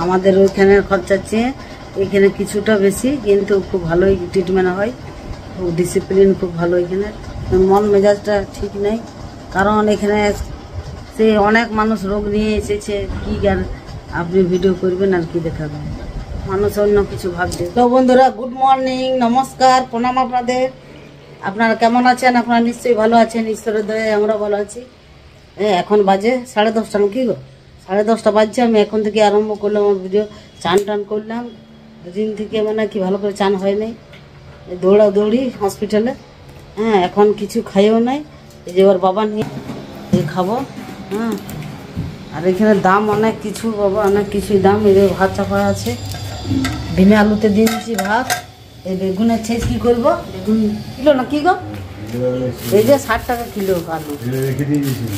আমাদের ওইখানের খরচার চেয়ে এখানে কিছুটা বেশি, কিন্তু খুব ভালোই ট্রিটমেন্ট হয়, খুব ডিসিপ্লিন খুব ভালো এখানে। মন মেজাজটা ঠিক নেই, কারণ এখানে সে অনেক মানুষ রোগ নিয়ে এসেছে, কি আর আপনি ভিডিও করবেন আর কি দেখাবেন, মানুষ অন্য কিছু ভাবছে। তো বন্ধুরা, গুড মর্নিং, নমস্কার, প্রণাম আপনাদের। আপনারা কেমন আছেন? আপনারা নিশ্চয়ই ভালো আছেন, ঈশ্বরের দয়ায় আমরা ভালো আছি। এখন বাজে 10:30 নাকি গো, 10:30 বাজছে। আমি এখন থেকে আরম্ভ করলাম আমার ভিডিও। চান টান করলাম, দুদিন থেকে মানে কি ভালো করে চান হয় নাই, দৌড়ি হসপিটালে। এখন কিছু খাইও নাই, এই যে ওর বাবা নিয়ে খাবো। আর এখানে দাম অনেক কিছু বাবা, অনেক কিছুই দাম। এই যে ভাত চাপা আছে, ডিমে আলুতে দিয়ে দিচ্ছি ভাত। এই বেগুনের ছেচ কি করবো, বেগুন কিলো না কি গো, এই যে 60 টাকা কিলো আলু।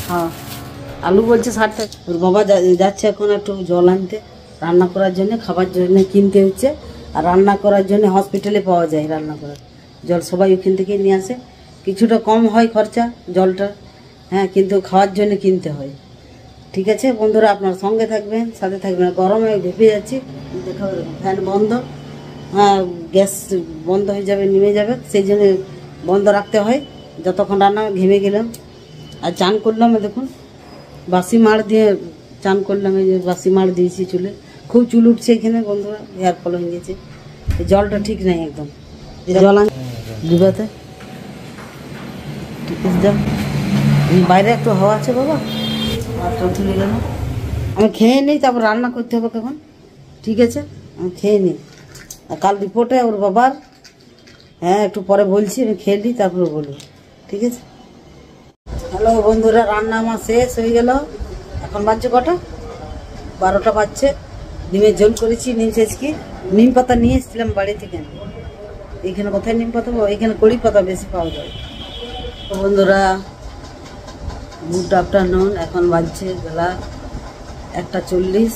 হ্যাঁ, আলু বলছে 60 টাকা। ওর বাবা যাচ্ছে এখন একটু জল আনতে, রান্না করার জন্য, খাবার জন্য কিনতে হচ্ছে। আর রান্না করার জন্য হসপিটালে পাওয়া যায় রান্না করার জল, সবাই ওখান থেকে নিয়ে আসে। কিছুটা কম হয় খরচা জলটা, কিন্তু খাওয়ার জন্য কিনতে হয়। ঠিক আছে বন্ধুরা, আপনার সঙ্গে থাকবেন, সাথে থাকবেন। গরমে ভেপে যাচ্ছি, দেখা ফ্যান বন্ধ, গ্যাস বন্ধ হয়ে যাবে, নেমে যাবে, সেই জন্য বন্ধ রাখতে হয় যতক্ষণ রান্না। ঘেমে গেলাম আর চান করলাম, দেখুন বাসি মাড় দিয়ে চান করলাম। এই যে বাসি মাড় দিয়েছি চুলে, খুব চুল উঠছে এখানে বন্ধুরা, হেয়ার ফল হয়ে গেছে। জলটা ঠিক নেই একদম, জল ডিবাতে ঠিক আছে। যাও, বাইরে একটু হাওয়া আছে বাবা, তুলে গেল। আমি খেয়ে নিই, তারপর রান্না করতে হবে কখন। ঠিক আছে, আমি খেয়ে নিই। আর কাল রিপোর্টে ওর বাবার, একটু পরে বলছি, আমি খেয়ে নিই তারপরে বলবো। ঠিক আছে। হ্যালো বন্ধুরা, রান্না আমার শেষ হয়ে গেল। এখন বাজছে কটা, 12টা বাজছে। ডিমের ঝোল করেছি, নিম ছেচকি, নিম পাতা নিয়ে এসেছিলাম বাড়ি থেকে। এইখানে কোথায় নিম পাতা পাবো, এখানে কড়ি পাতা বেশি পাওয়া যায়। তো বন্ধুরা, গুড আফটারনুন। এখন বাজছে বেলা 1:40।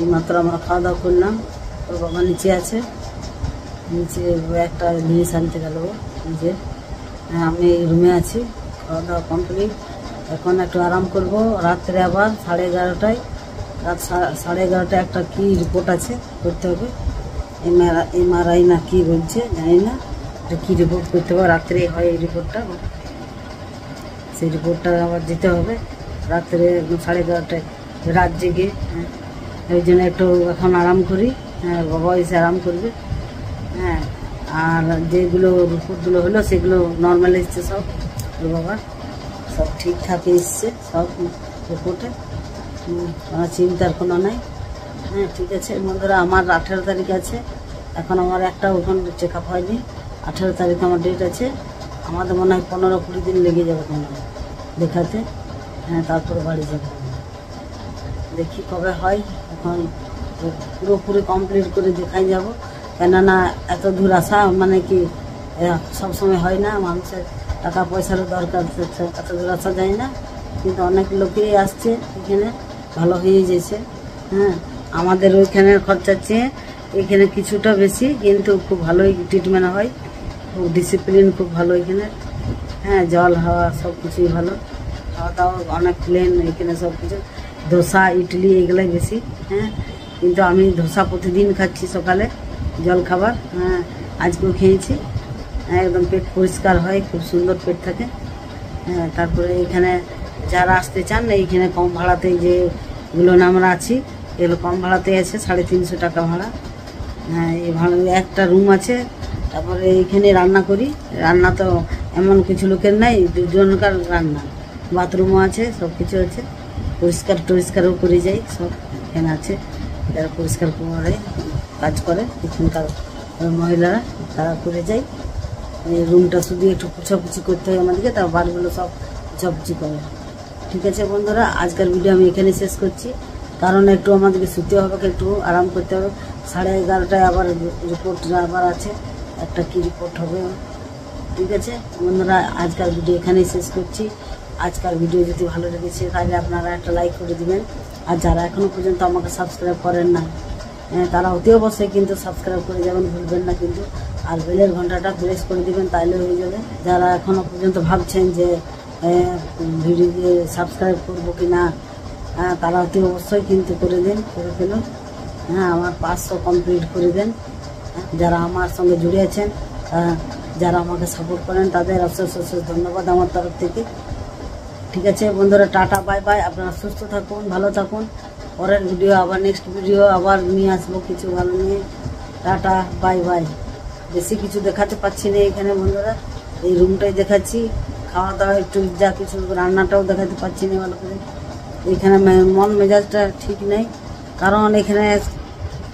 এইমাত্র আমরা খাওয়া দাওয়া করলাম। ওর বাবা নিচে আছে, নিচে একটা জিনিস আনতে গেল নিজে। আমি এই রুমে আছি, খাওয়া দাওয়া কমপ্লিট। এখন একটু আরাম করব। রাত্রে আবার 11:30টায়, রাত 11:30টায় একটা কি রিপোর্ট আছে, করতে হবে। এমআরআই না কি বলছে জানি না, এটা কী রিপোর্ট করতে হবে, রাত্রে হয় এই রিপোর্টটা। সেই রিপোর্টটা আবার দিতে হবে রাত্রে 11:30টায়, রাত জেগে। ওই জন্য একটু এখন আরাম করি। বাবা এসে আরাম করবে। আর যেগুলো রিপোর্টগুলো হলো সেগুলো নর্মাল এসছে সব, ওর বাবা সব ঠিকঠাকই এসছে সব রিপোর্টে, আমার চিন্তার কোনো নাই। ঠিক আছে বন্ধুরা, আমার 18 তারিখ আছে। এখন আমার একটা ওখানে চেক আপ হয়নি, 18 তারিখ আমার ডেট আছে। আমাদের মনে হয় 15-20 দিন লেগে যাবে কোনো দেখাতে। তারপরে বাড়ি যাবে, দেখি কবে হয়। এখন পুরোপুরি কমপ্লিট করে দেখাই যাব, কেননা এত দূর আসা মানে কি সবসময় হয় না, মানুষের টাকা পয়সারও দরকার, এত দূর আসা যায় না। কিন্তু অনেক লোকেই আসছে এখানে, ভালো হয়ে গেছে। আমাদের ওইখানের খরচার চেয়ে এখানে কিছুটা বেশি, কিন্তু খুব ভালোই ট্রিটমেন্ট হয়, খুব ডিসিপ্লিন খুব ভালো এখানে। জল হাওয়া সব কিছুই ভালো, খাওয়া দাওয়া অনেক প্লেন এখানে সব কিছু। ধোসা ইডলি এগুলাই বেশি। কিন্তু আমি ধোসা প্রতিদিন খাচ্ছি সকালে, জল খাবার। আজকেও খেয়েছি, একদম পেট পরিষ্কার হয়, খুব সুন্দর পেট থাকে। তারপরে এখানে যারা আসতে চান, এইখানে কম ভাড়াতে যেগুলো আমরা আছি, এগুলো কম ভাড়াতে আছে, 350 টাকা ভাড়া। এই ভাড়া একটা রুম আছে। তারপরে এইখানে রান্না করি, রান্না তো এমন কিছু লোকের নাই, 2 জনকার রান্না, বাথরুমও আছে, সব কিছু আছে। পরিষ্কার টরিষ্কারও করে যাই, সব এখানে আছে যারা পরিষ্কার করে কাজ করে, এখানকার মহিলারা তারা করে যায়। এই রুমটা শুধু একটু পুছাপুছি করতে হয় আমাদেরকে, তার বারগুলো সব পুছাপুছি করে। ঠিক আছে বন্ধুরা, আজকের ভিডিও আমি এখানে শেষ করছি, কারণ একটু আমাদেরকে শুতে হবে, একটু আরাম করতে হবে। 11:30টায় আবার রিপোর্ট আবার আছে, একটা কি রিপোর্ট হবে। ঠিক আছে বন্ধুরা, আজকের ভিডিও এখানেই শেষ করছি। আজকের ভিডিও যদি ভালো লেগেছে তাহলে আপনারা একটা লাইক করে দিবেন। আর যারা এখনও পর্যন্ত আমাকে সাবস্ক্রাইব করেন না, তারা অতি অবশ্যই কিন্তু সাবস্ক্রাইব করে যাবেন, ভুলবেন না কিন্তু। আর বেলের ঘন্টাটা প্রেস করে দিবেন, তাইলে হয়ে যাবে। যারা এখনও পর্যন্ত ভাবছেন যে ভিডিও সাবস্ক্রাইব করবো কি না, তারা অতি অবশ্যই কিন্তু করে দিন, করে ফেলুন। হ্যাঁ আমার 500 কমপ্লিট করে দেন। যারা আমার সঙ্গে জুড়ে আছেন, যারা আমাকে সাপোর্ট করেন, তাদের অশেষ অশেষ ধন্যবাদ আমার তরফ থেকে। ঠিক আছে বন্ধুরা, টাটা বাই বাই। আপনারা সুস্থ থাকুন, ভালো থাকুন। পরের ভিডিও আবার নেক্সট ভিডিও আবার নিয়ে আসবো কিছু ভালো নিয়ে। Tata bye bye. বেশি কিছু দেখাতে পাচ্ছি না এখানে বন্ধুরা, এই রুমটাই দেখাচ্ছি। খাওয়া দাওয়া একটু যা কিছু, রান্নাটাও দেখাতে পাচ্ছি না ভালো করে। এখানে মন মেজাজটা ঠিক নেই, কারণ এখানে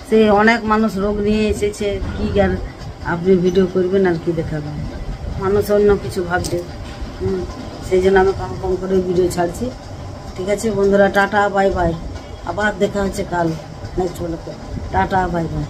সে অনেক মানুষ রোগ নিয়ে এসেছে। কি আর আপনি ভিডিও করবেন আর কি দেখাবেন, মানুষ অন্য কিছু ভাবছে। সেই জন্য আমি কম কম করে ভিডিও ছাড়ছি। ঠিক আছে বন্ধুরা, টাটা বাই বাই। আবার দেখা হচ্ছে কাল নেক্সট ব্লগে। Tata bye bye.